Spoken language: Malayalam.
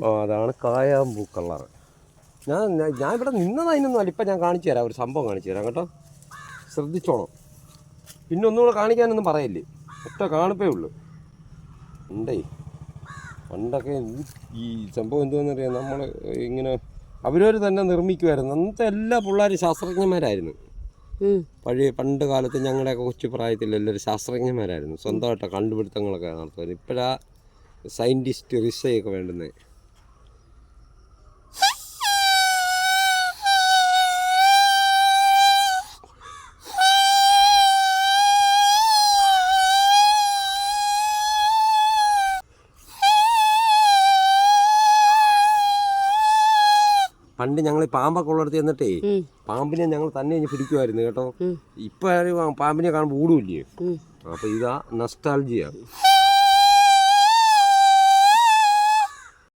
അതാണ് കായാമ്പൂ കളർ. ഞാൻ ഇവിടെ നിന്നതിനൊന്നും അല്ല. ഇപ്പം ഞാൻ കാണിച്ചു തരാം, ഒരു സംഭവം കാണിച്ചു തരാം കേട്ടോ, ശ്രദ്ധിച്ചോണം. പിന്നെ ഒന്നുകൂടെ കാണിക്കാനൊന്നും പറയല്ലേ, ഒറ്റ കാണിപ്പേ ഉള്ളൂ. ഉണ്ടേ പണ്ടൊക്കെ ഈ സംഭവം എന്തുവെന്നറിയാം, നമ്മൾ ഇങ്ങനെ അവരവർ തന്നെ നിർമ്മിക്കുമായിരുന്നു. അന്നത്തെ എല്ലാ പിള്ളേരും ശാസ്ത്രജ്ഞന്മാരായിരുന്നു. പണ്ട് കാലത്ത് ഞങ്ങളുടെയൊക്കെ കൊച്ചു പ്രായത്തിൽ എല്ലാവരും ശാസ്ത്രജ്ഞന്മാരായിരുന്നു. സ്വന്തമായിട്ട് കണ്ടുപിടുത്തങ്ങളൊക്കെ നടത്തുമായിരുന്നു. ഇപ്പോഴാ സയൻറ്റിസ്റ്റ് റിസയൊക്കെ വേണ്ടുന്നത്. പണ്ട് ഞങ്ങൾ പാമ്പൊക്കെ ഉള്ളിടത്ത് ചെന്നിട്ടേ പാമ്പിനെ ഞങ്ങൾ തന്നെ പിടിക്കുമായിരുന്നു കേട്ടോ. ഇപ്പം പാമ്പിനെ കാണുമ്പോൾ ഓടുമില്ലേ. അപ്പോൾ ഇതാ നൊസ്റ്റാൾജിയ.